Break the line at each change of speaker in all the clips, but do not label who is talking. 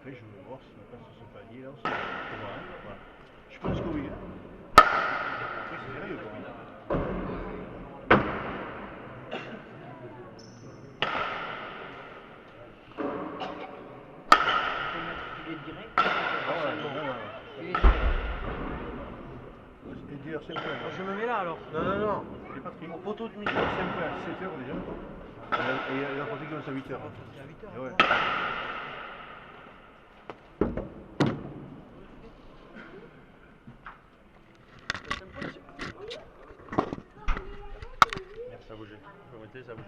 après, je vais voir si on passe ce palier là. Voilà. Je pense que oui. Hein. Après, c'est sérieux quand même.
Il est direct.
Il est direct. Et dire 5 points.
Je me mets là alors.
Non. C'est pas pris. Au poteau de midi. 5 points, 7h déjà. Et il a parti commence à 8h.
À 8h.
Ouais. Ça a bougé. Faut monter, ça bouge.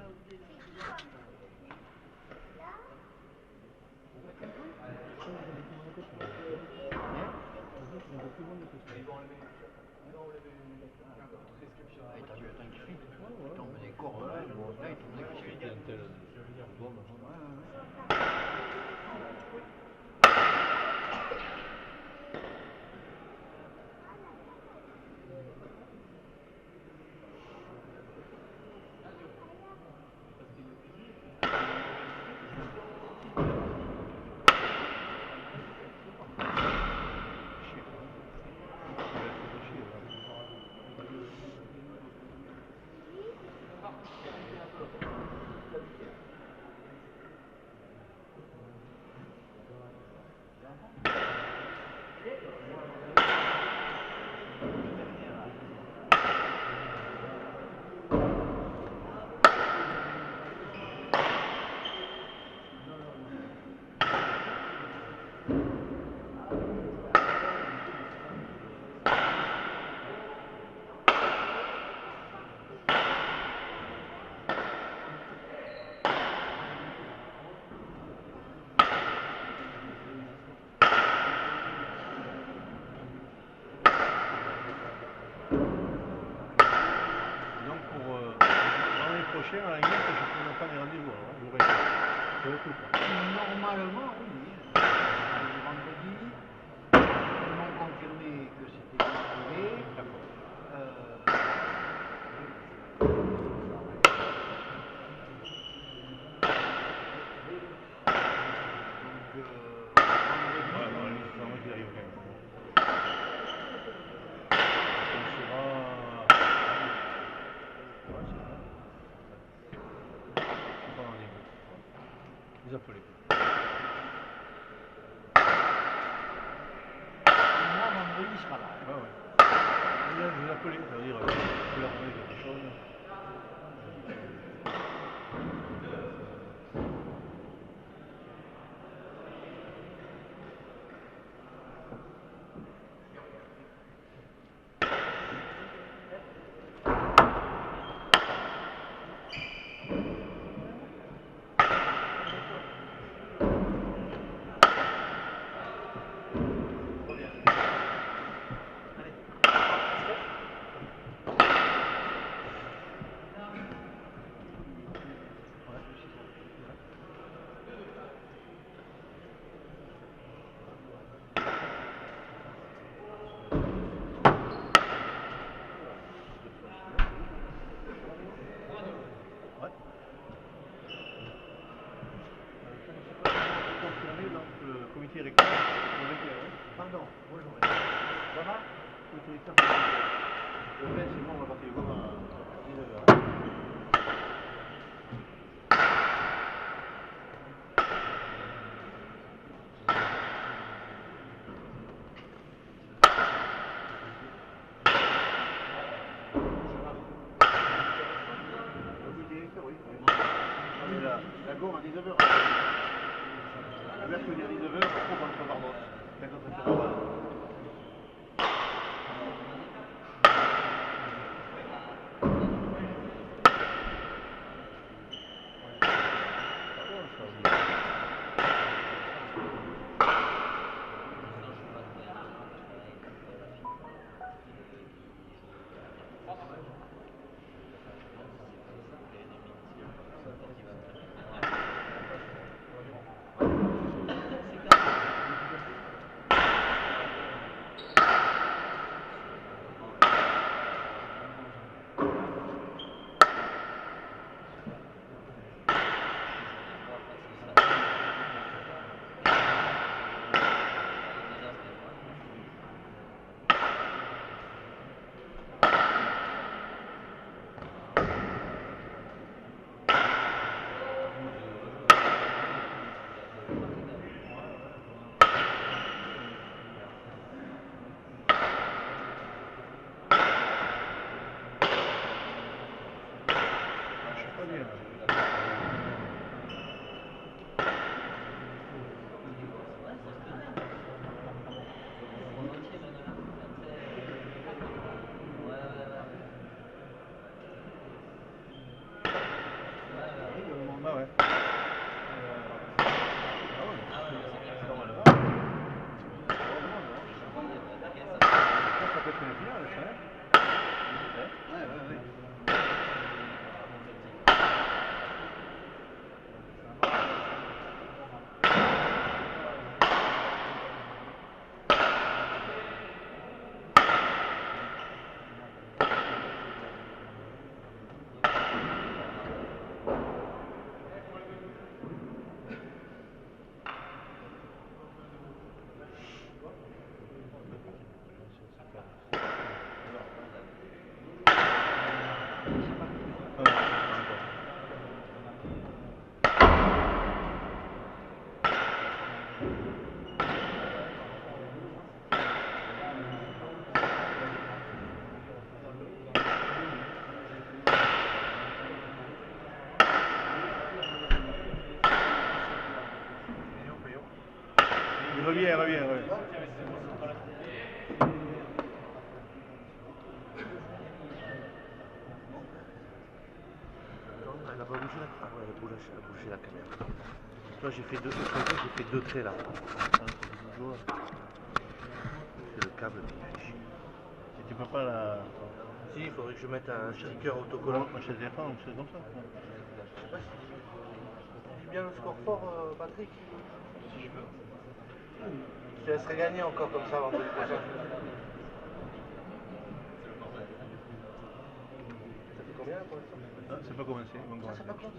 T'as vu le temps qu'il fait. Il tombe des corps. Là, il tombe des corps.
Prochain, à la limite, je ne prends pas les rendez-vous.
Normalement, oui. Le vendredi, ils m'ont confirmé que c'était trouvé.
Les appeler.
Moi, vendredi, il sera là.
Ouais. Je vais l'appeler, ça veut dire, je vais leur donner quelque chose. Comité recteur.
Pardon, bonjour. Ça va?
Comité recteur. Le 20, c'est bon, on va partir comme à 19h. La gomme à 19h. Le mercredi à 19h, on prend le Bardos. Quand on se fait là-bas. Reviens, reviens, reviens.
Elle a pas bougé la... Ah ouais, elle a bougé la caméra. Toi j'ai fait deux traits là. C'est le câble qui fait chier.
Si tu peux pas la...
Si, il faudrait que je mette un sticker autocollant.
Moi, je sais pas, on sait comme ça.
Je sais pas si tu dis bien le score fort, Patrick. Si je peux. Je te laisserai gagner encore comme ça vendredi prochain. Ça fait combien pour l'instant?
Ah, c'est pas commencé. Bon,
Ça pas compte.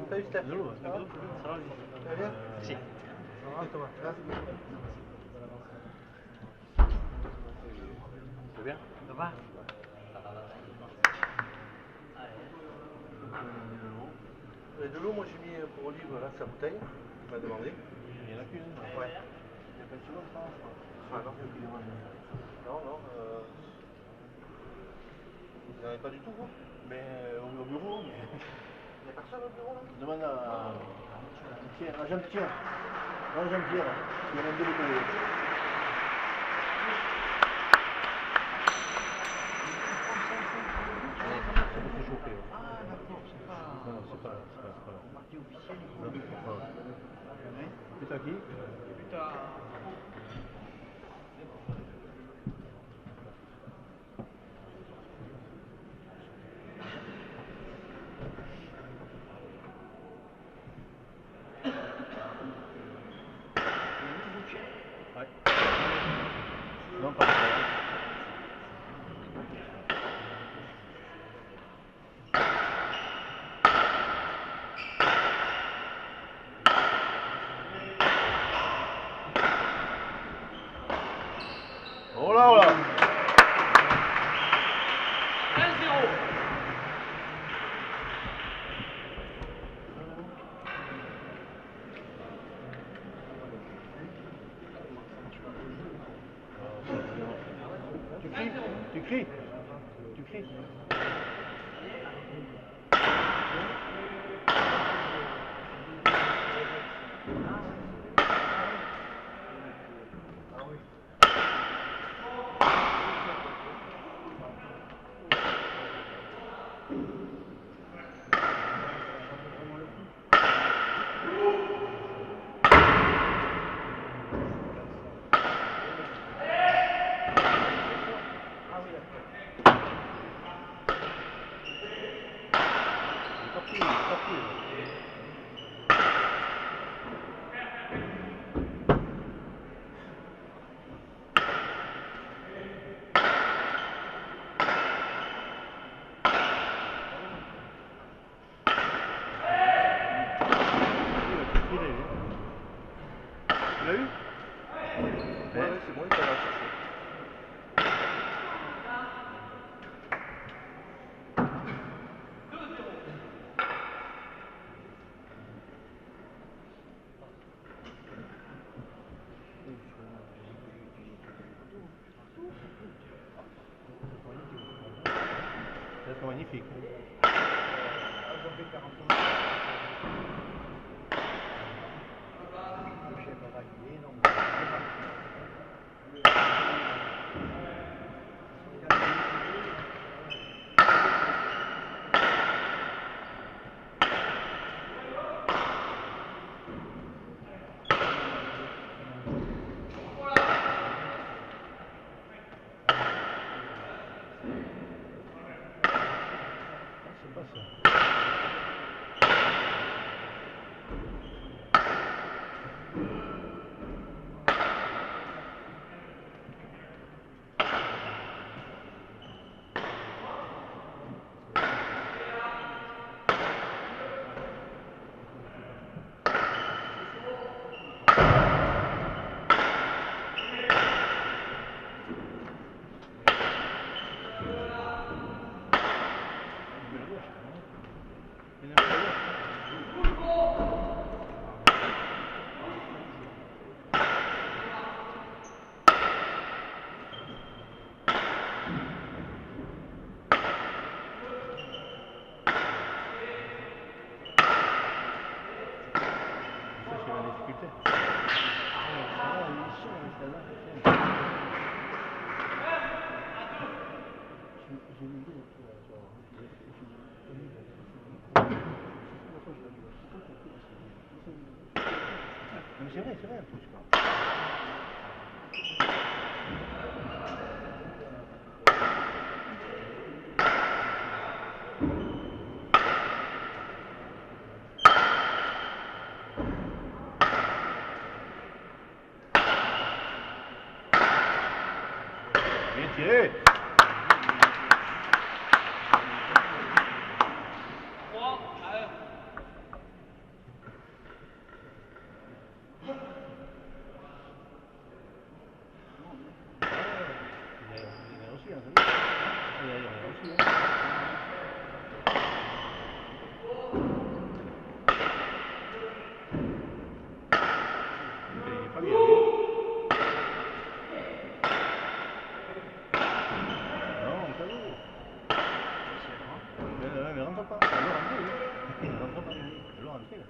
Salut Steph.
De l'eau,
Ça va?
Ça va,
Ça va bien?
Si.
Ça va Thomas?
C'est bien? Ça va?
Et de l'eau, moi j'ai mis pour Olive là, sa bouteille. Il m'a demandé.
Il y en a qu'une.
Ouais.
Il y a pas de seconde, ça.
Ah non. Non. Vous n'en avez pas du tout, vous?
Mais au bureau, mais...
Il n'y a personne au bureau là?
Demande à Jean-Pierre. Non, Jean-Pierre. Il y en a deux bouteilles. Ça me fait chauffer.
Ah, d'accord, c'est pas.
Non, c'est pas là.
Partie officielle.
Non, c'est pas là. C'est à qui?
Putain.
Ouais. Non, pas là. Oh là, oh là.
1-0.
Tu cries? Tu cries? Il est parti. Tu l'as vu?
Ouais, c'est bon, il t'a cherché.
C'est magnifique.
J'en fais 40 ans. Le chef a validé, donc.
C'est pas ça. Ça, c'est la difficulté. c'est vrai en plus. Quoi. Bien tiré. Mais rentre pas. Elle rentre pas. Elle doit rentrer.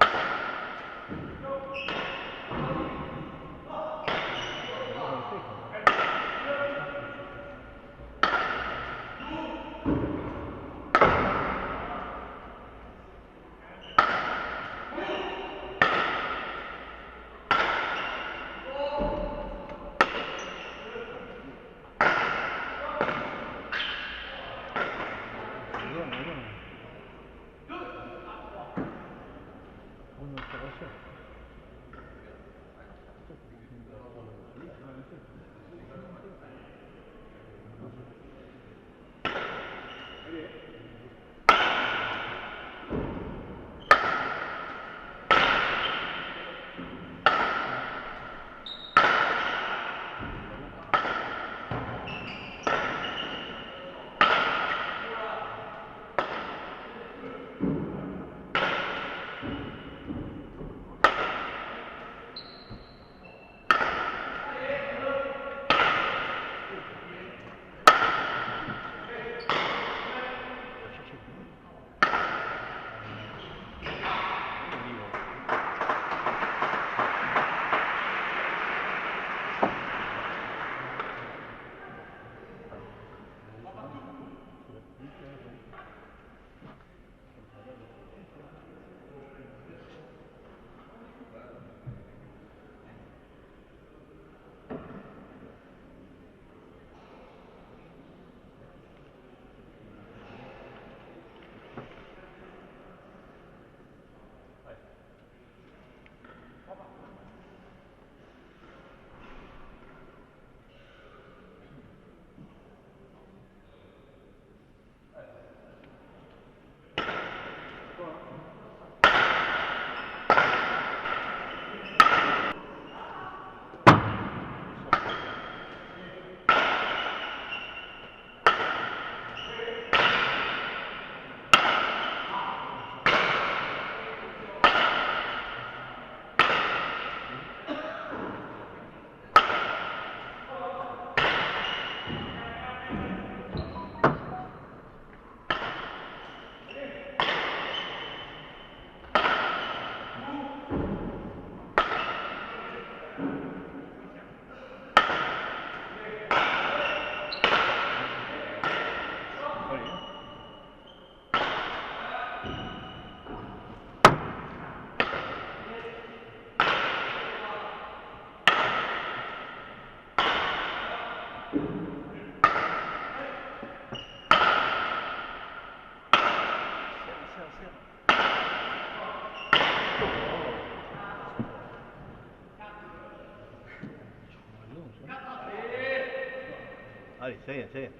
Allez, ça y est, ça y est.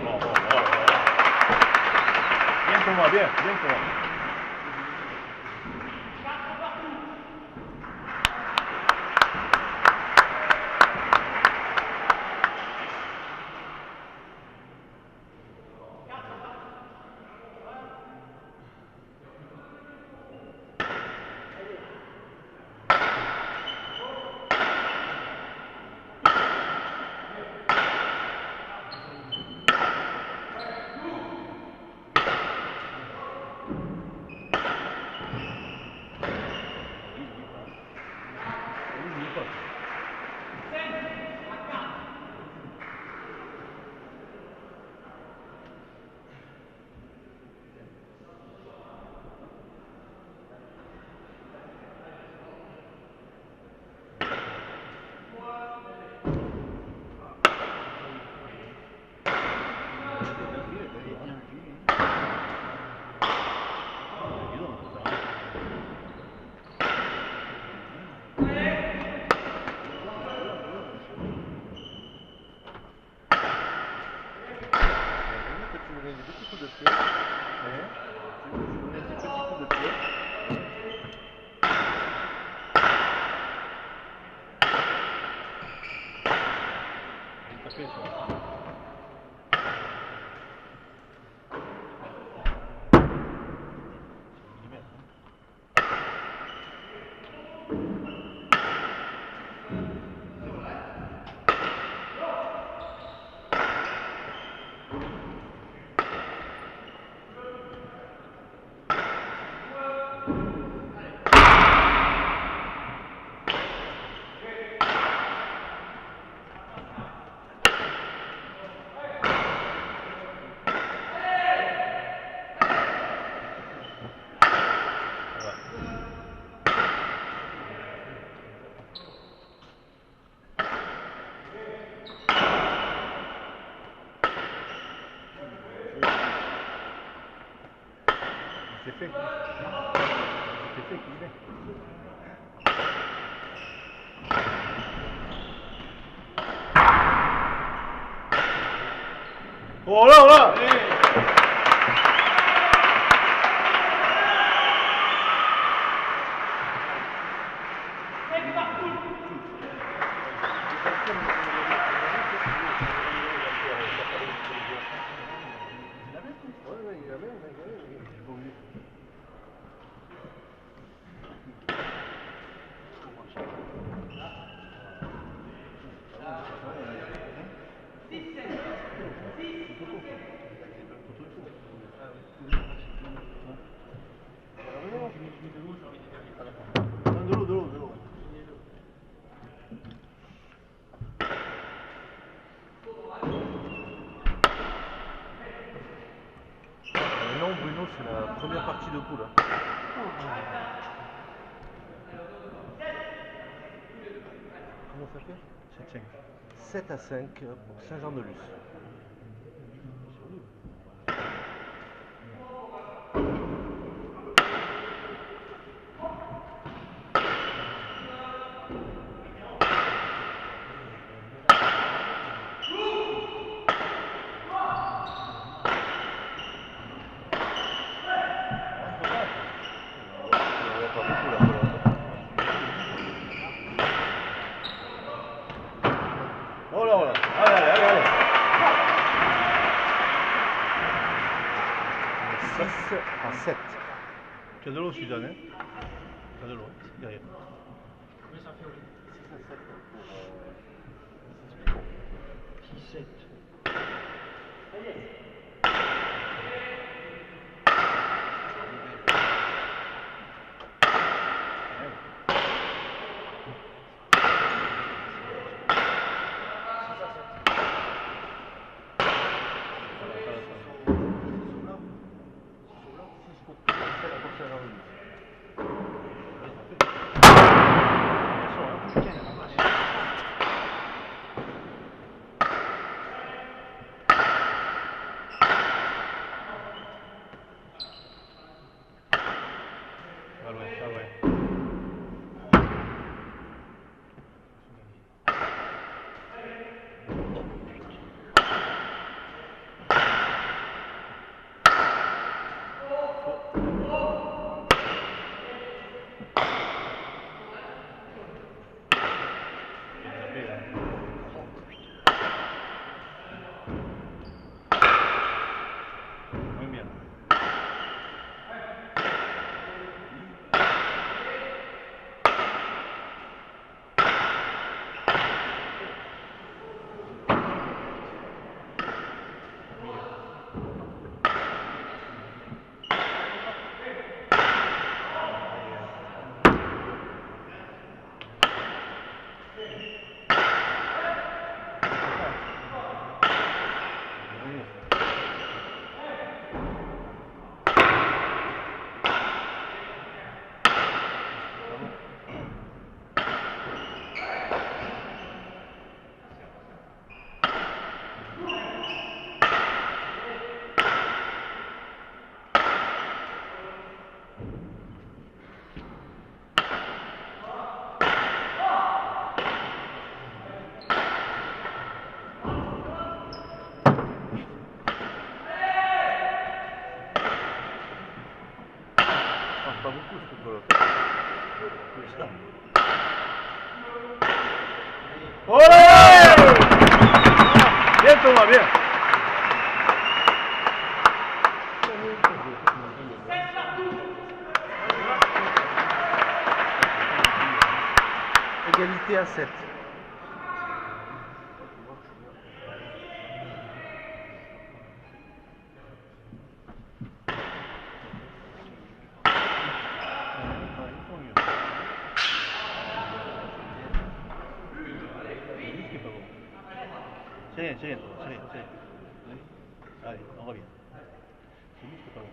Bon. fait. C'est fait qu'il est. Oh là là! De l'eau. Non, Bruno, c'est la première partie de coup là. Comment ça fait 7 à 5 pour Saint-Jean-de-Luz. Oh là là, allez. 6 à 7. Tu as de l'eau, Suzanne, hein? Tu as de l'eau, derrière.
Combien ça fait au 6 à 7 pour 6, 7.
Ah ouais. Muy bien. Pas beaucoup ce truc là. Olé! Bien Thomas, bien. Égalité à 7. C'est rien. Allez, on revient. C'est lui qui est pas bon.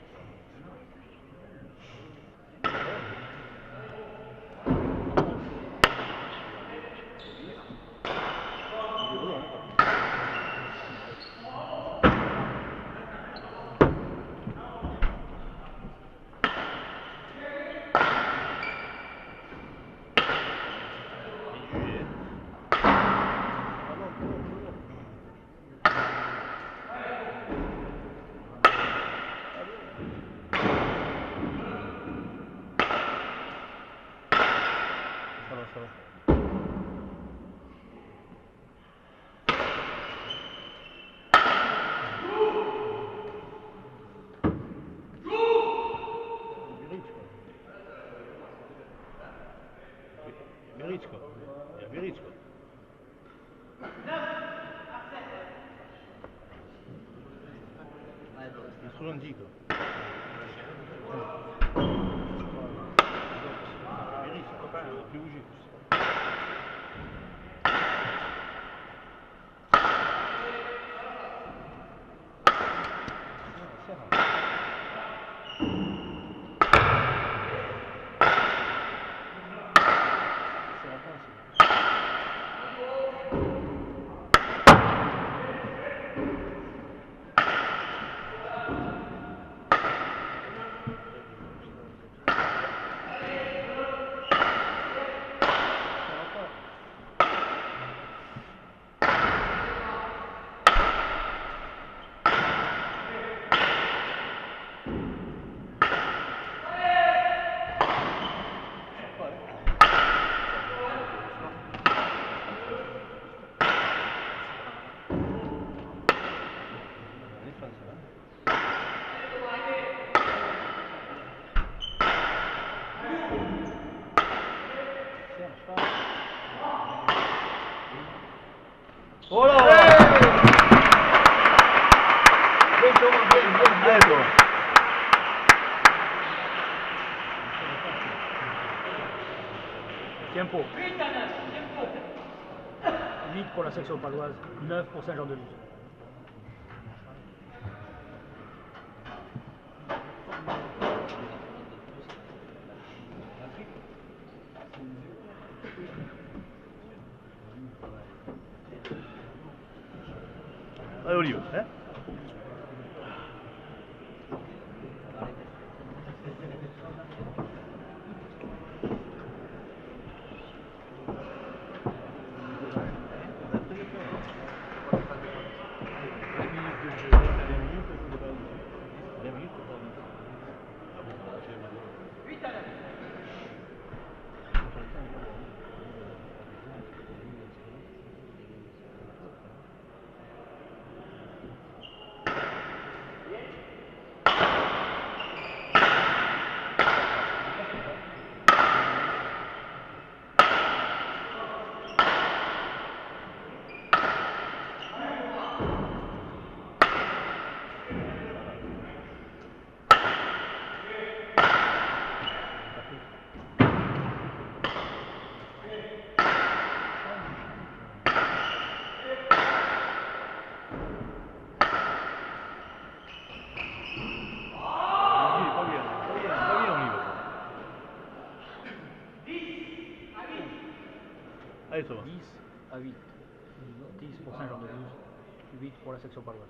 ça va. Величко. Я Величко. Il suo non dico. Величко, più vicino. Oh là là!
Tempo. 8 pour la section paloise, 9 pour Saint-Jean-de-Luz.
Allez Olivier, hein? Allez, ça va.
10 à 8. 10 pour Saint-Jean-de-Luz, 8 pour la section paloise.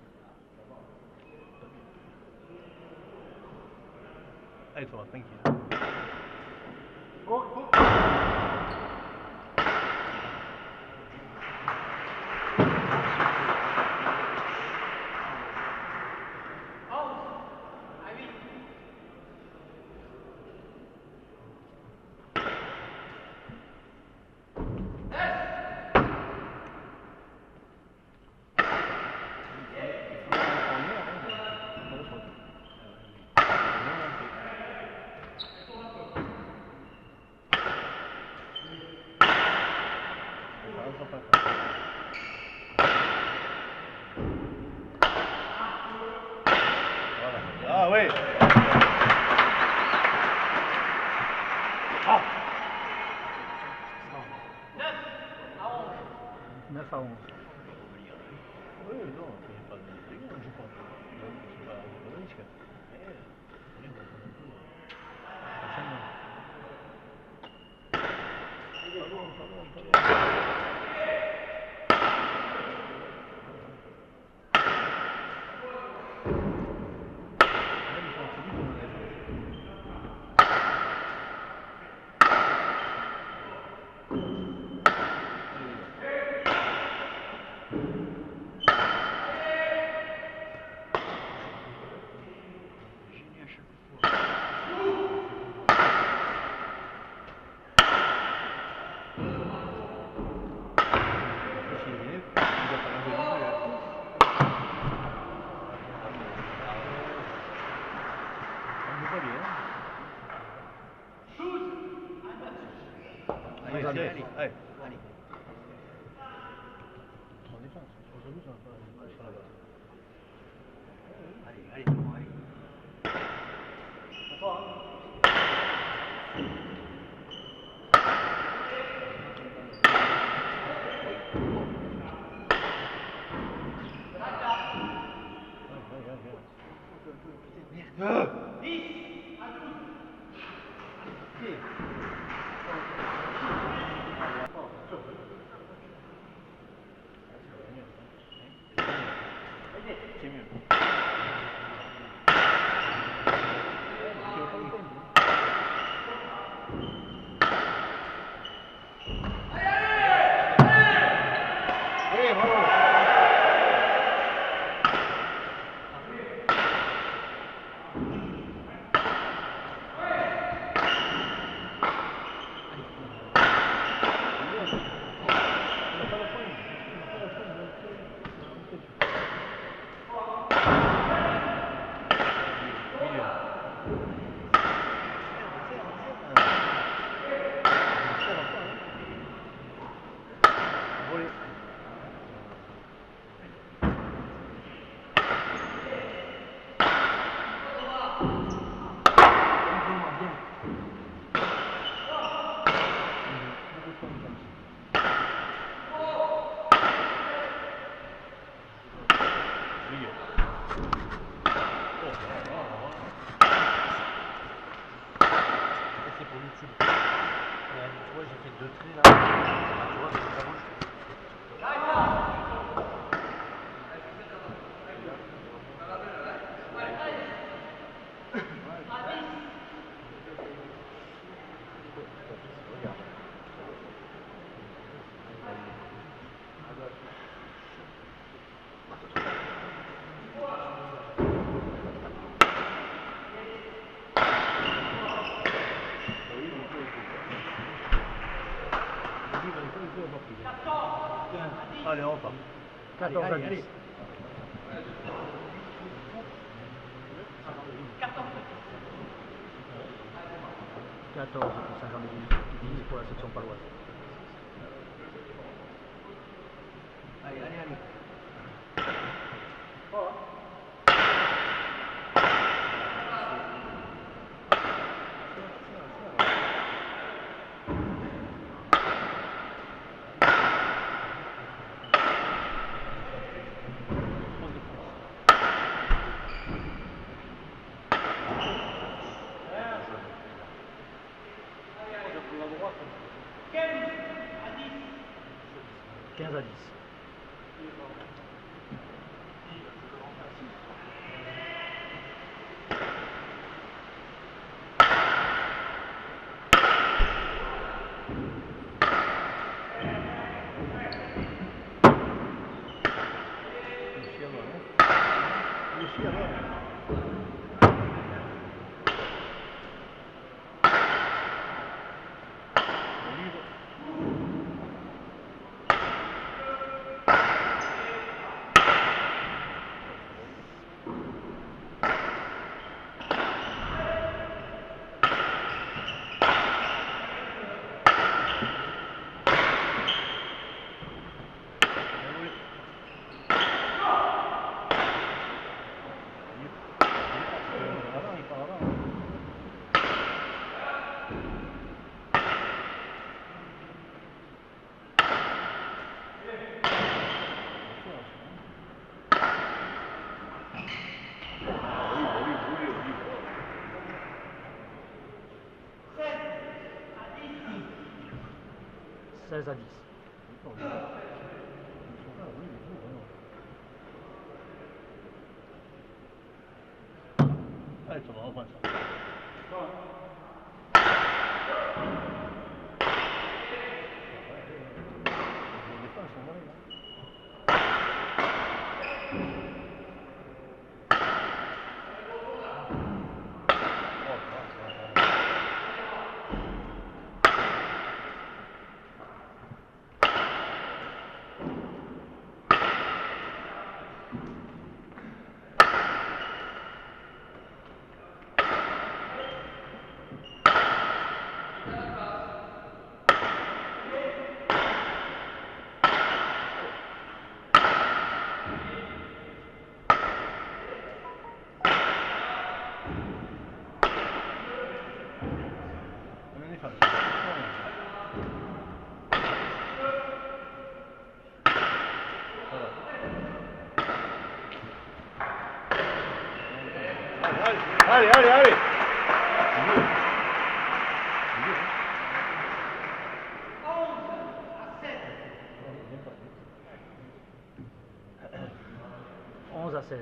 Allez, ça va, tranquille. Ah ouais. Ah.
9 à 11.
Oui, non, c'est pas de dégâts, je pense. Non, c'est pas de risque. Allez,
Allez,
allez,
allez.
allez.
Allez.
En défense. Aujourd'hui, ça va pas aller sur la balle.
Allez, allez, Thomas, allez.
C'est mieux.
Oui, bravo. C'est pour l'utile. Tu vois, j'ai fait 2 traits là. Tu vois, c'est pas rouge.
Allez, on repart.
14 à
Allez,
10.
allez.
Quatorze pour Saint-Jean-de-Luz, 10 pour la section paloise.
Allez, allez, allez.
Quinze à 10. Seize à 10.
Allez, Thomas, reprends ça. Les défenses sont molles, là.
16.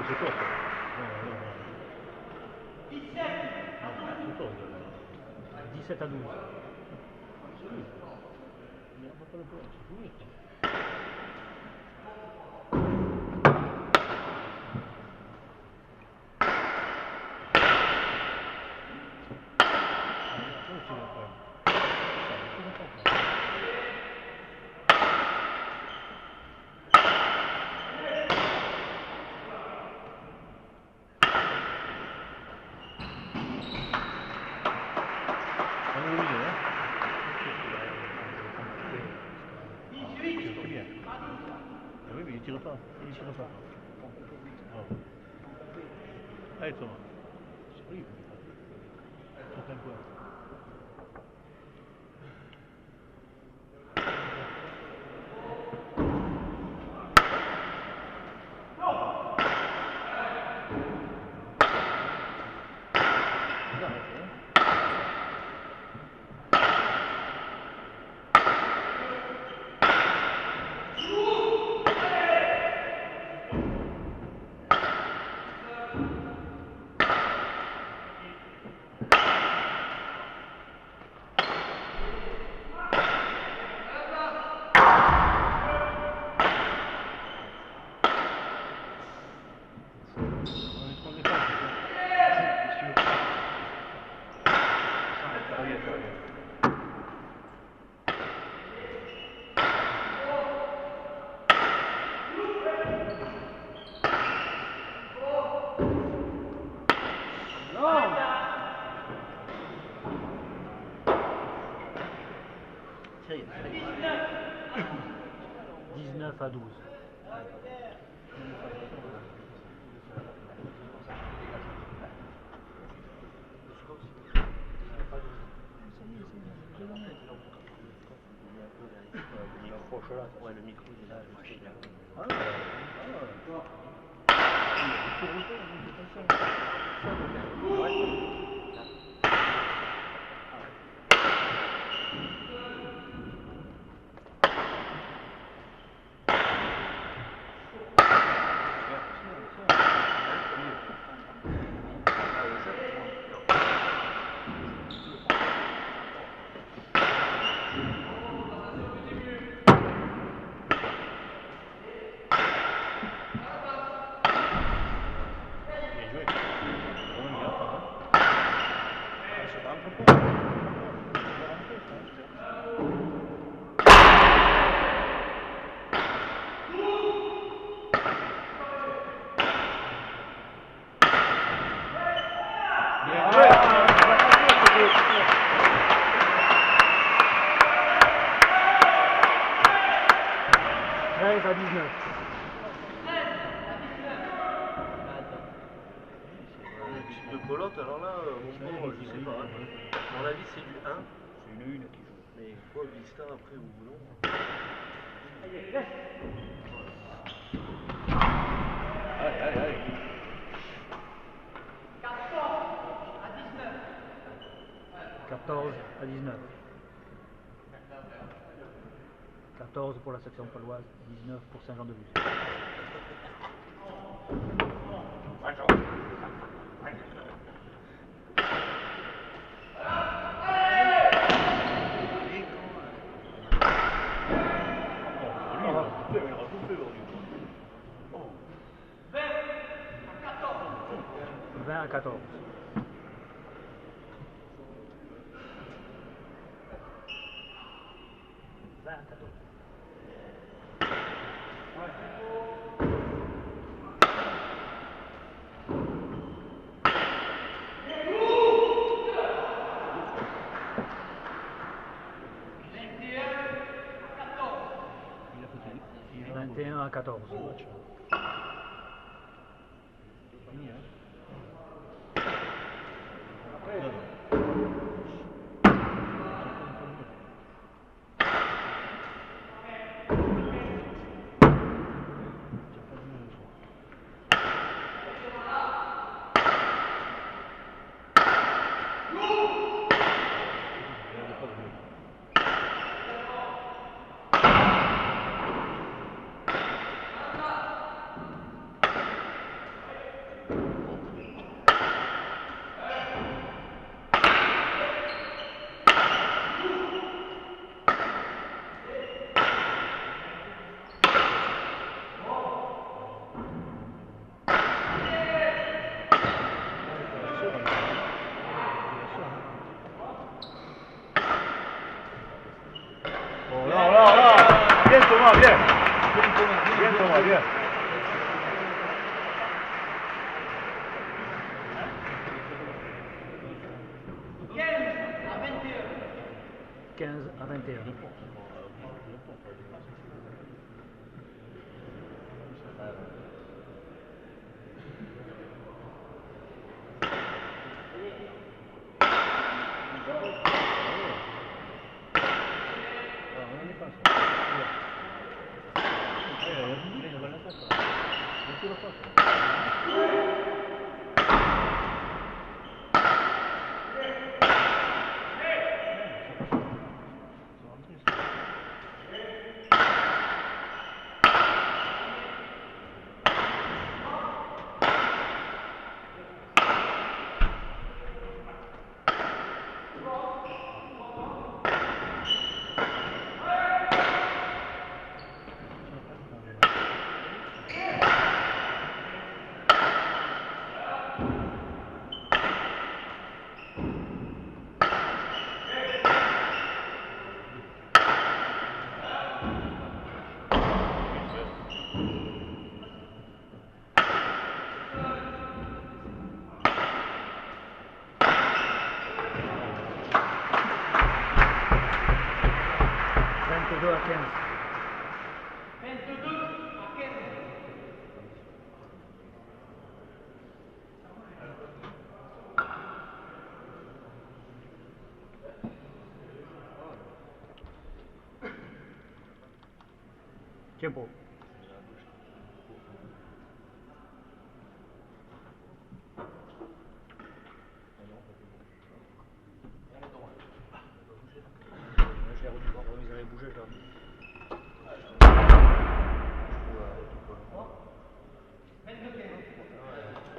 c'est quoi ça?
17 à 12.
Oui, mais il tire pas. Il tire pas. Oh. Allez, Thomas. C'est horrible. Saute un peu.
Tiens,
19 à 12.
Ouais, le micro il est là.
À 19.
Le pelote, alors là, mon pauvre, je sais pas. Hein. À mon avis, c'est du 1.
C'est une qui joue.
Mais quoi, Vista après ou non?
Allez, allez, allez.
14 à 19. 14 pour la section paloise, 19 pour Saint-Jean-de-Luz. 14. 14.
Il a foutu. Il a
21 à 14.
fini, hein.
Après,
Non, non. Oh là là là! Bien Thomas, bien! Bien Thomas, bien!
« 15 à 21. à 15. Tiempo. Je l'ai remis, ils avaient bougé, je l'ai remis.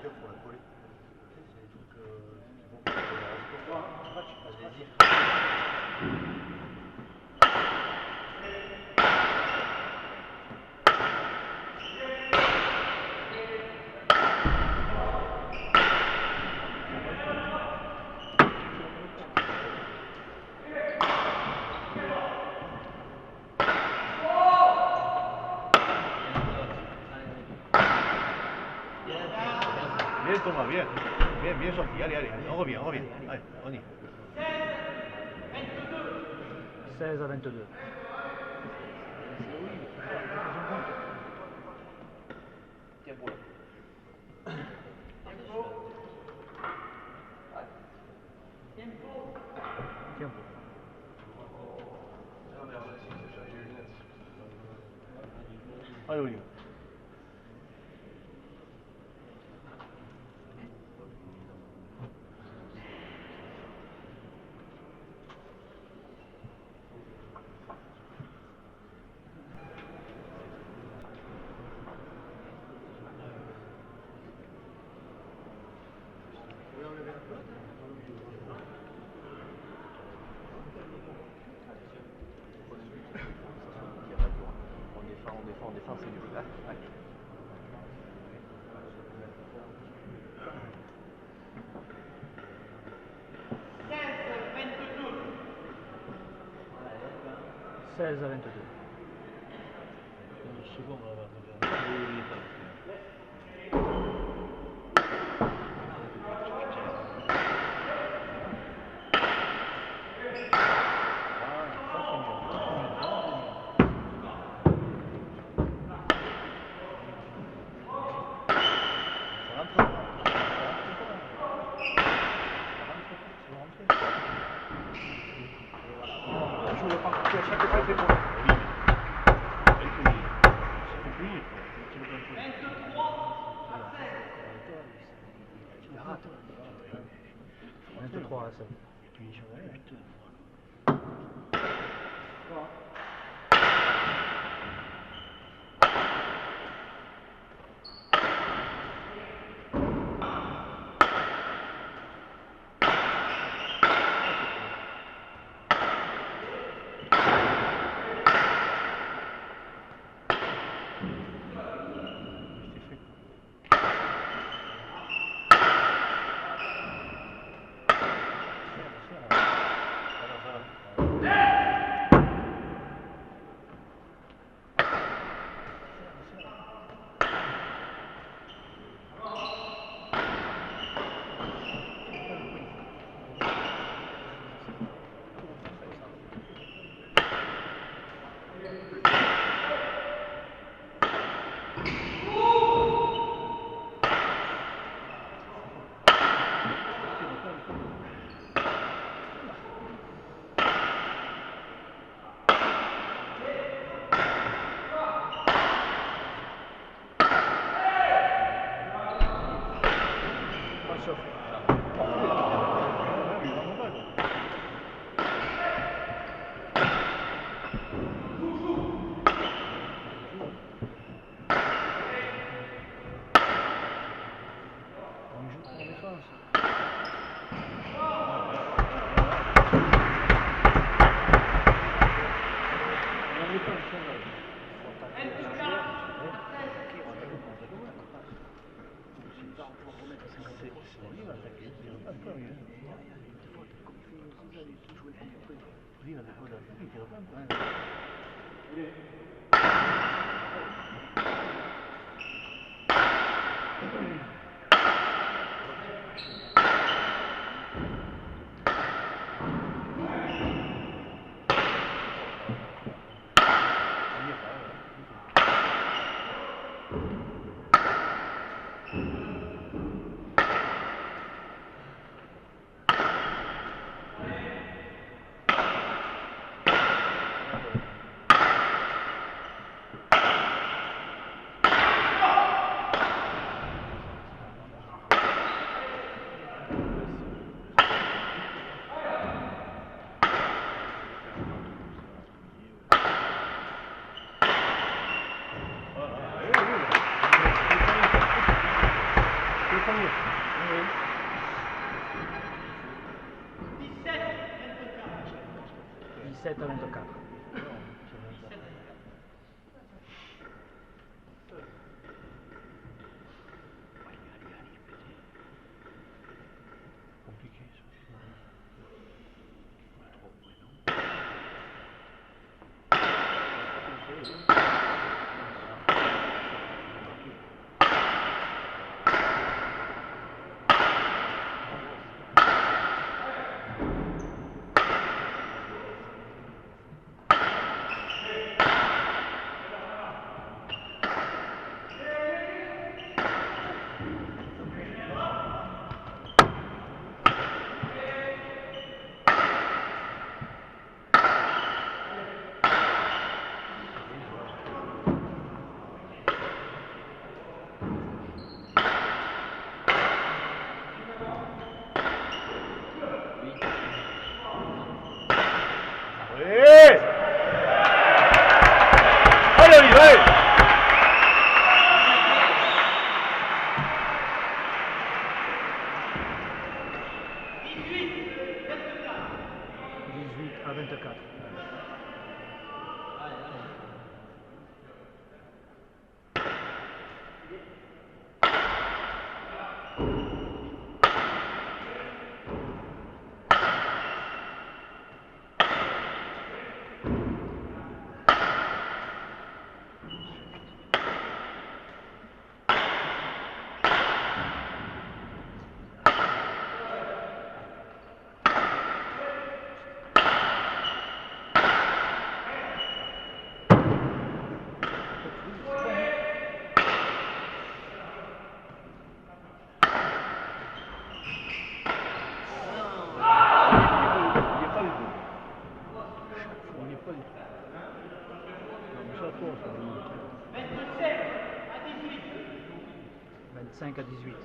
Pour la coller. C'est des trucs qui vont pour le adhésif.
Bien Thomas, bien. Bien, bien sorti. Allez, allez, on revient, on revient. Allez, on y est.
16 à 22. Tiempo.
Allez, on y va.
On défend, c'est nul.
16 à 22.
Une seconde, on va regarder. Oui, oui, attends.
Je voulais pas couper, ça n'était pas fait pour.
Il rate. 23 à 7. Dix-sept à 24.
score ça.
25 à 18.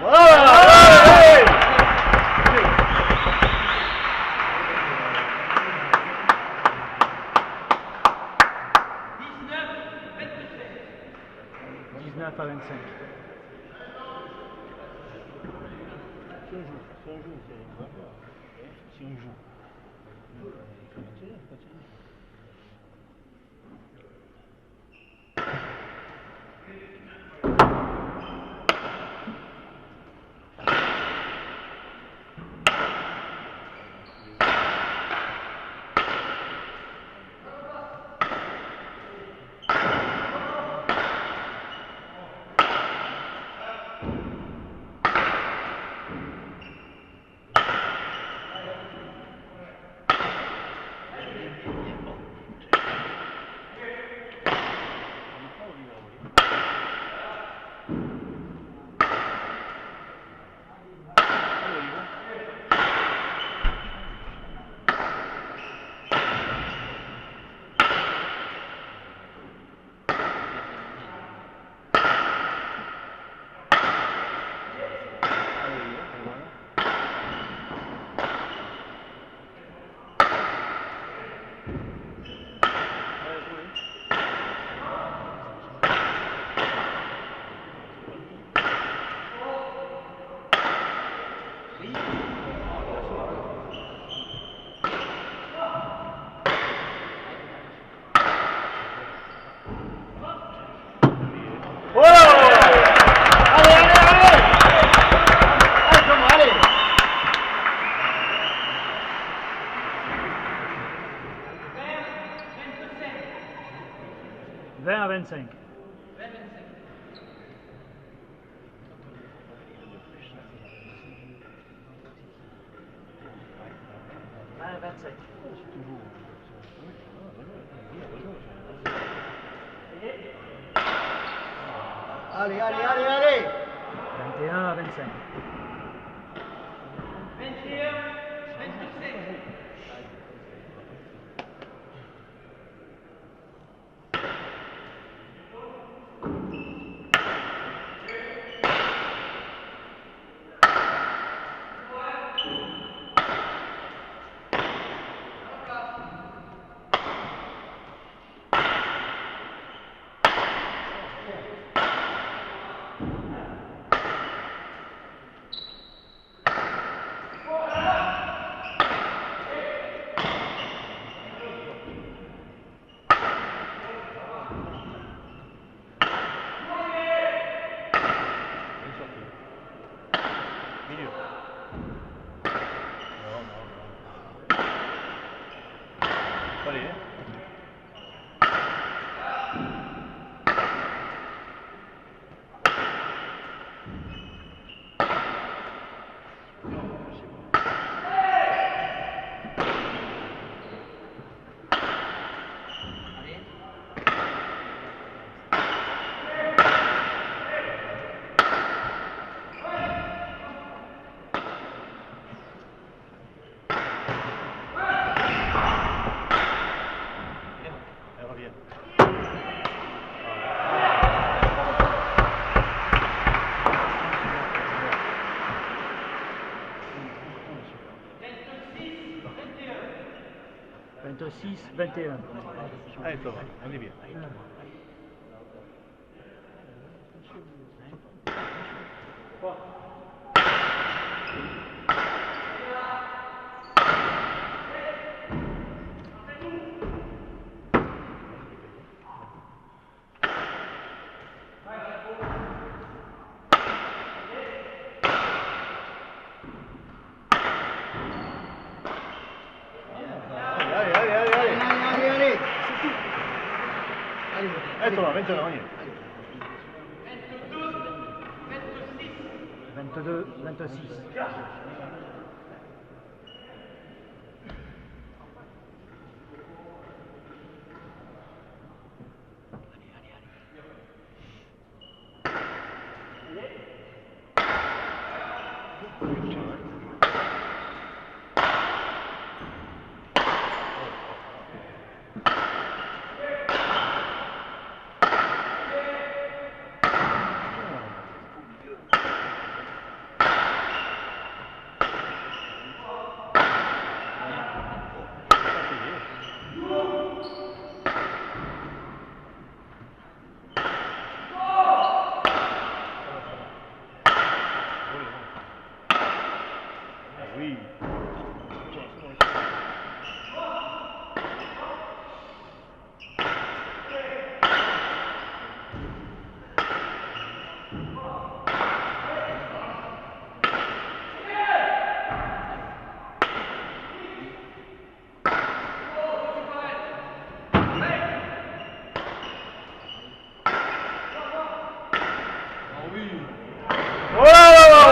Voilà!
19 à 25.
Si on joue.
À 25.
Allez, allez, allez, allez!
21 à 25.
21, 27.
Vingt-six, 21.
Allez, ça va, on est bien. Allez Thomas, 21, on y est.
22, 26.
Oui. Oh là là!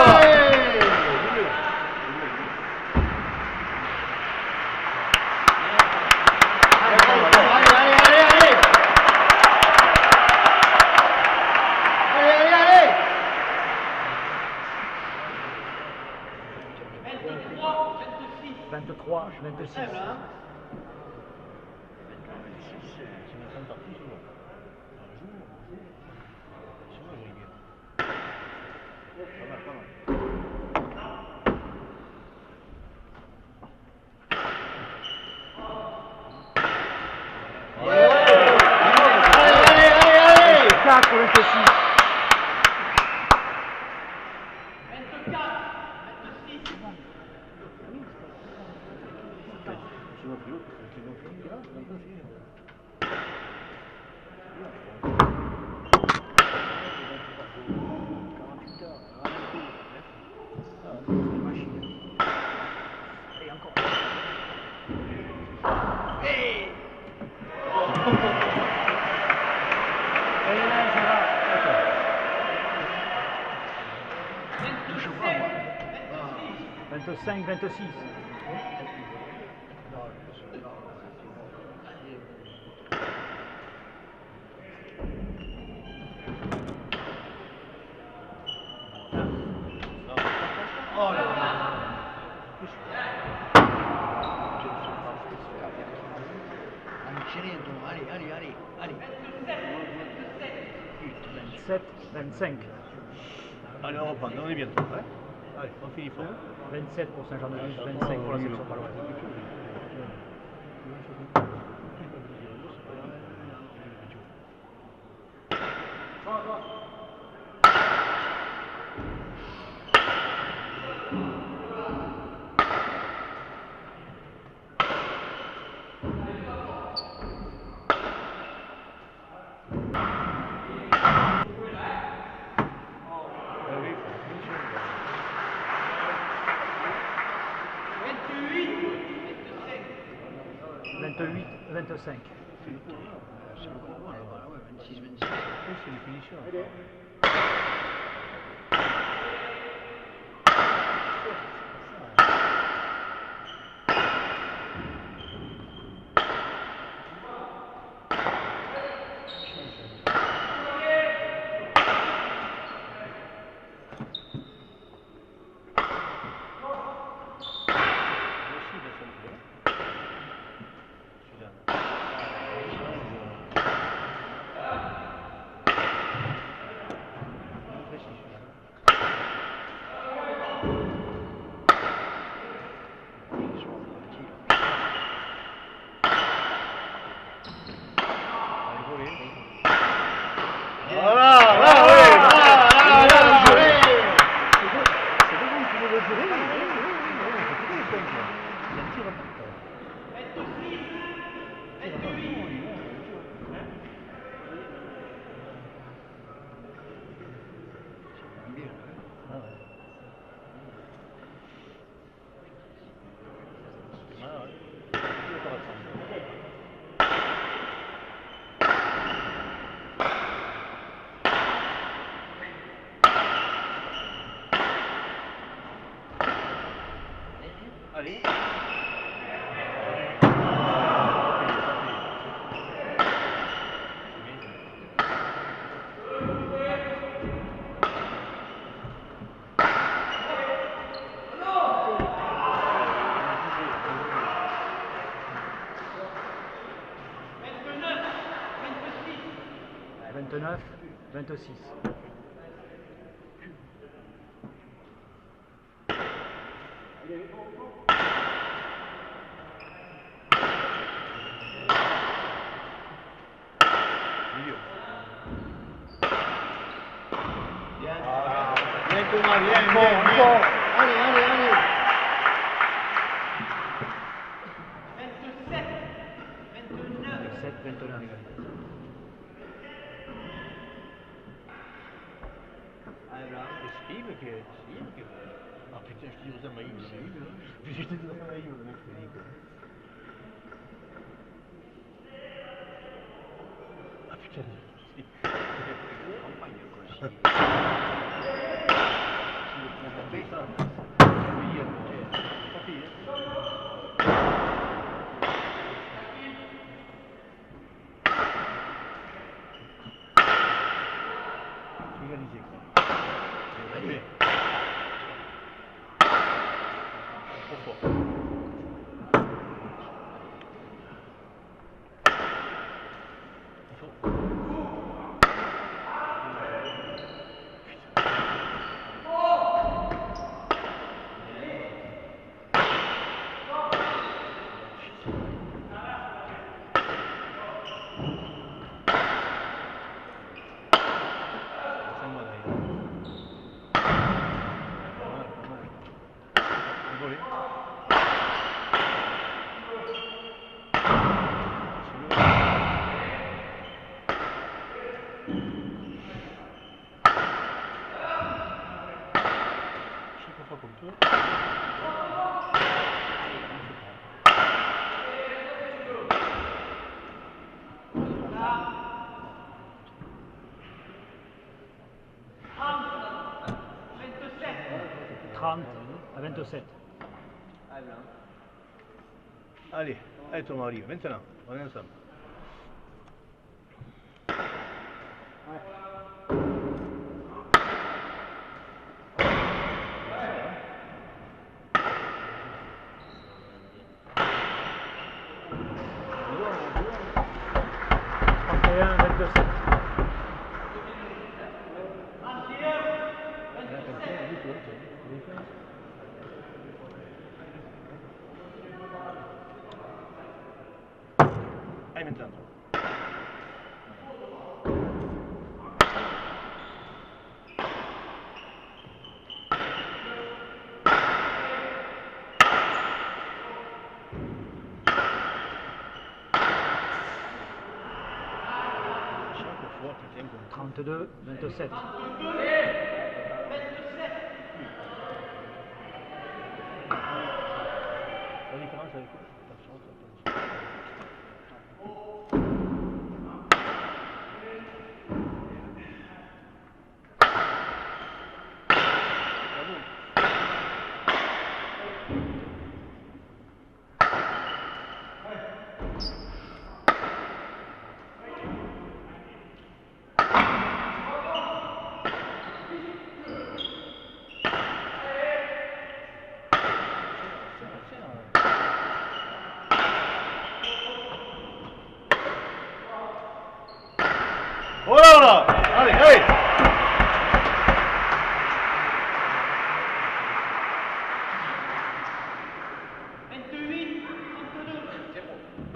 Allez
23, 26.
C'est une fin de partie, c'est bon. C'est bon, j'ai bien. Pas mal, pas mal.
Allez
4, 26.
Je vois plus haut, c'est bon, c'est bon, c'est bon.
Et encore. Allez, là, ça va. 25, 26.
Oh là là. Allez, chérie, allez.
27, 25.
Allez, on reprend, on est bientôt. Hein? Allez, on finit fort.
27 pour Saint-Jean-de-Luz, 25 pour la section paloise.
Ah oui,
28, 25.
C'est le combat, alors, ouais, 26, 26.
c'est une finition.
29, 26.
Milieu.
Bien.
Bien Thomas, bien,
Bon,
bien, bien.
bon. Allez, allez, allez.
27, 29.
7, 29.
C'est Steve qui... Ah putain, je dis aux Amaïs, Steve. J'étais aux Amaïs, le mec, je dis. Ah putain, égalisé. Allez. Trop fort. Il faut.
À 27.
Allez, allez Thomas, arrive, maintenant, on est ensemble. Allez maintenant. Chaque fois, putain, comme
32, 27.
la différence avec quoi? Oh là là! Allez, allez!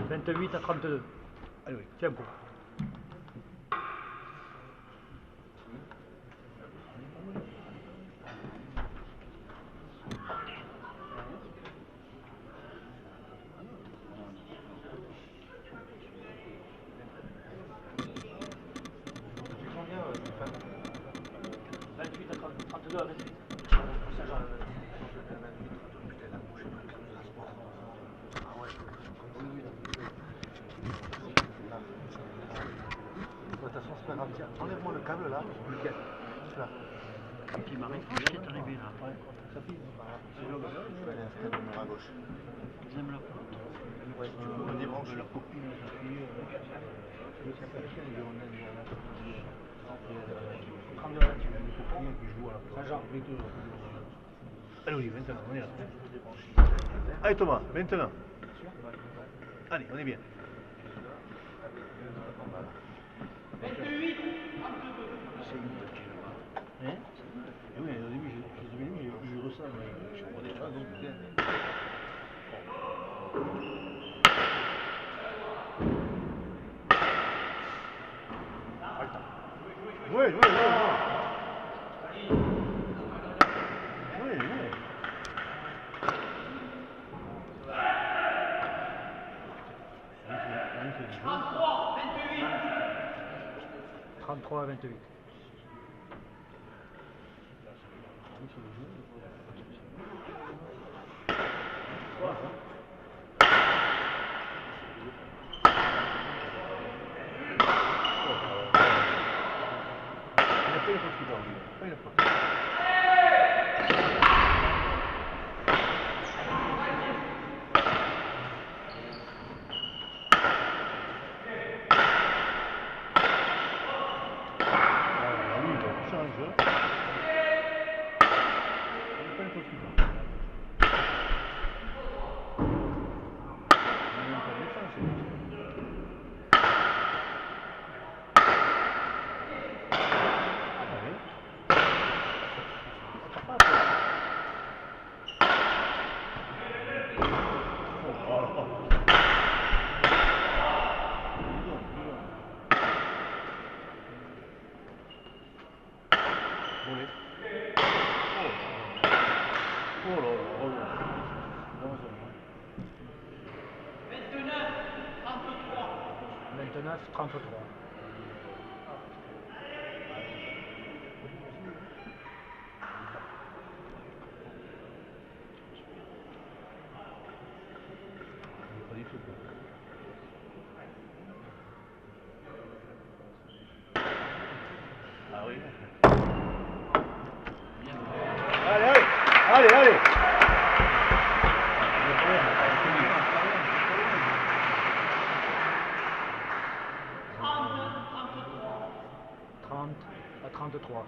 Vingt-huit,
28 à 32.
Allez, oui.
Tiens, pour.
Combien, Stéphane?
28 à 32 à 28.
De toute façon, c'est pas grave. Tiens, enlève-moi le câble là. Lequel? Celui-là.
Qui m'arrive, je t'ai arrivé là.
Je vais aller inscrire le numéro à gauche.
J'aime la porte.
Ouais, tu peux me débrancher.
La copine, sa fille, le capitaine, il en a 32 là, tu veux une copine qui joue à la Saint-Jean, les deux. Allez, oui, maintenant, on est là. Allez, Thomas, maintenant. Allez, on est bien.
C'est une touche là-bas.
Hein? Et oui, au début, je devais lui, je ressens, mais je comprenais pas, donc bien. Oui, oui, oui, oui. Oui, oui.
33 à 28. Maintenant, 33.
Ah oui. Allez, allez, allez, allez.
30 à 33.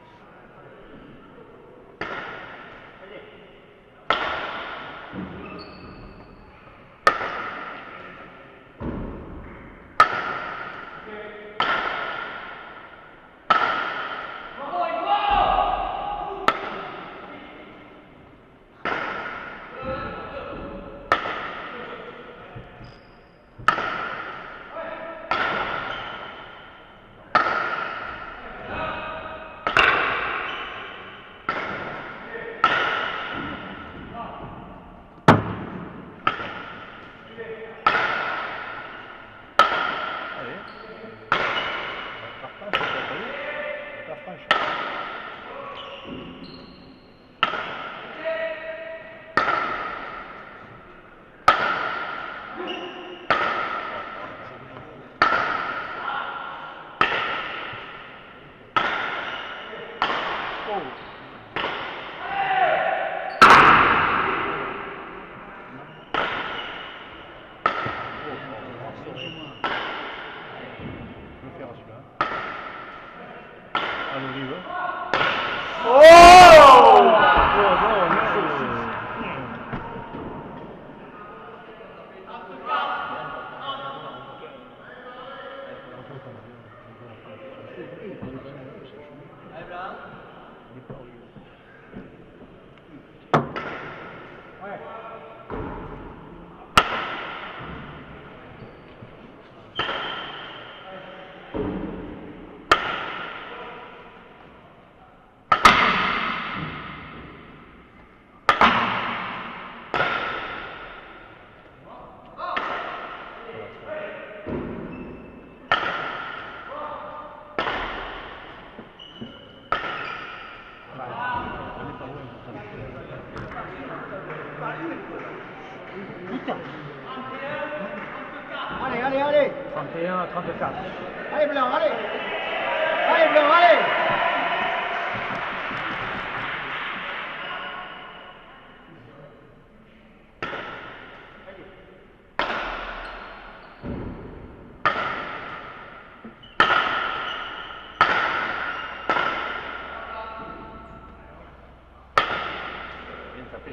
Allez, allez, allez.
31 à 34.
Allez, Blanc, allez. Allez, Blanc, allez.
Bien tapé.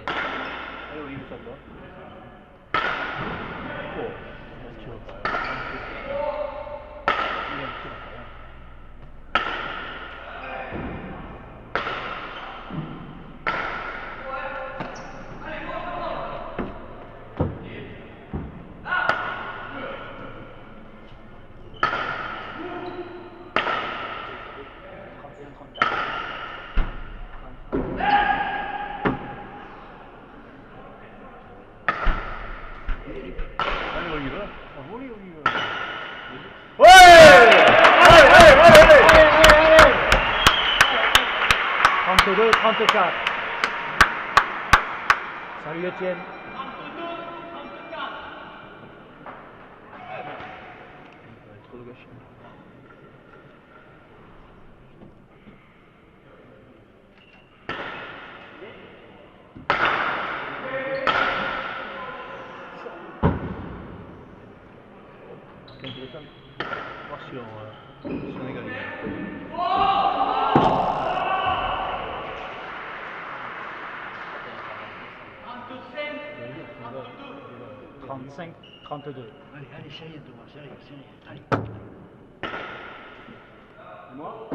Allez, Olivier, ça toi. Oh, un tir pas. Il a un tir pas.
34. Salut Étienne.
Trop de gâchis.
Attention, Sénégalais.
35, 32.
Allez, allez, sérieux, Thomas, sérieux, sérieux. Allez.
Moi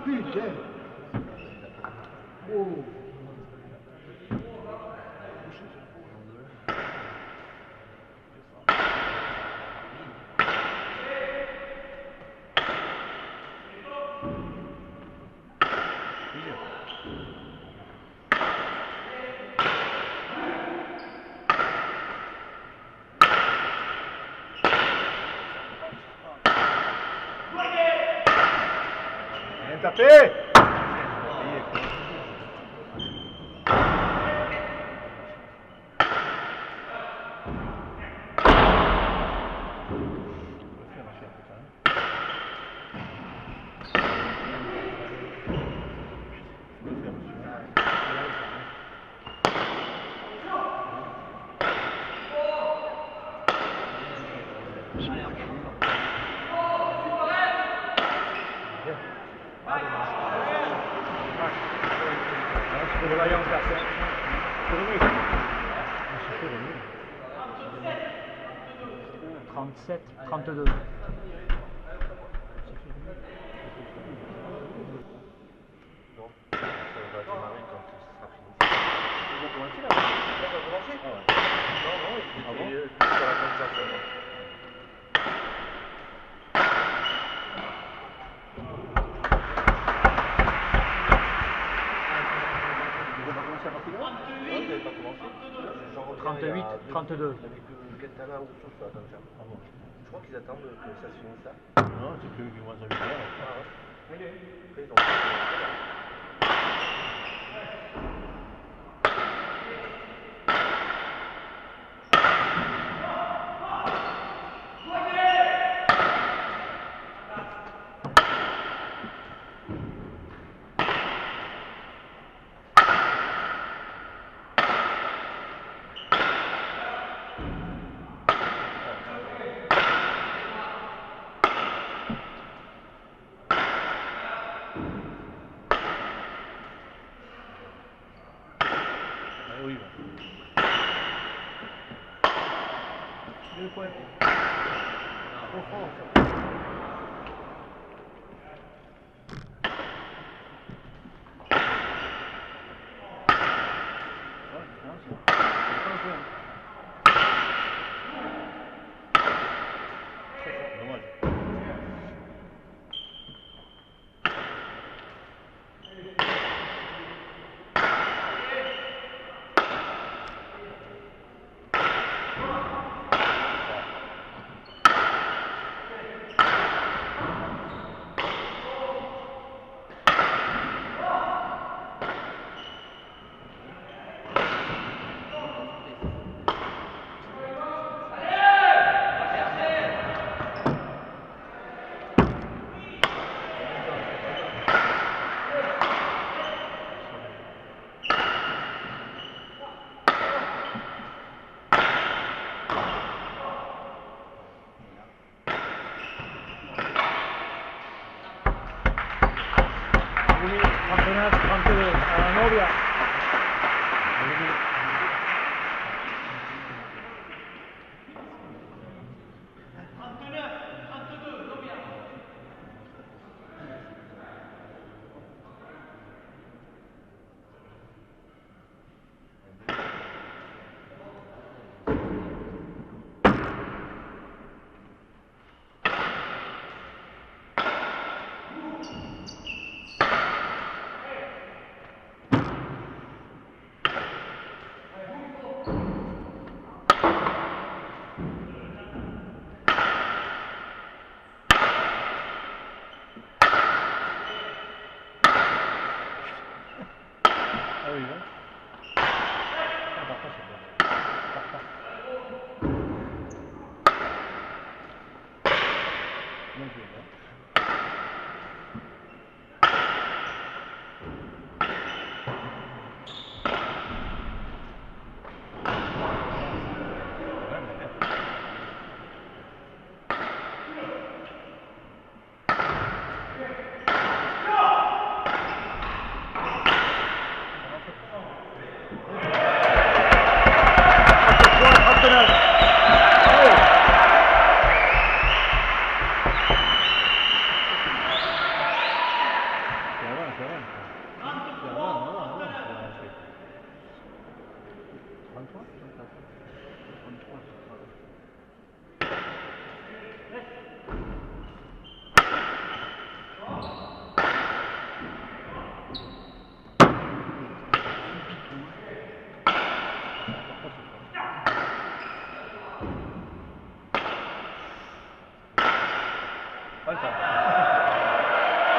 Putain. Oh.
Bien tapé.
Voyons personne. 37, 32.
Non, ça va démarrer quand ce sera fini.
Ils vont commencer là. Ça va commencer Non, non, ils étaient plus sur la fin de ça seulement.
Ils vont pas commencer à partir là?
Non, ils n'avaient pas commencé. J'en reviens
38,
il y a
32.
Avec Quintana ou tout ça, comme ça.
Ah bon.
Je crois qu'ils attendent que ça se finisse là.
Non, c'est que qui vont à 8 heures.
Ah ouais. Après, ils ont commencé là.
Ah oui,
Deux points. Trop fort ça.
dommage.
Novia.
oui, là.
Ah, par contre, c'est bien. Par contre. Bien joué, là.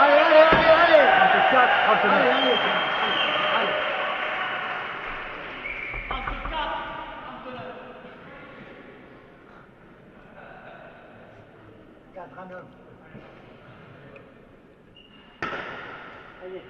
Allez, allez, allez, allez.
34, 39.
Allez, allez. Allez. 4-9. Allez.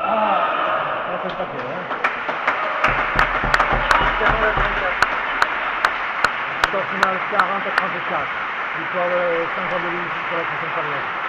Ah, c'est pas clair, hein. Score final 40 à 34. Victoire de Saint-Jean-de-Luz pour la prochaine carrière.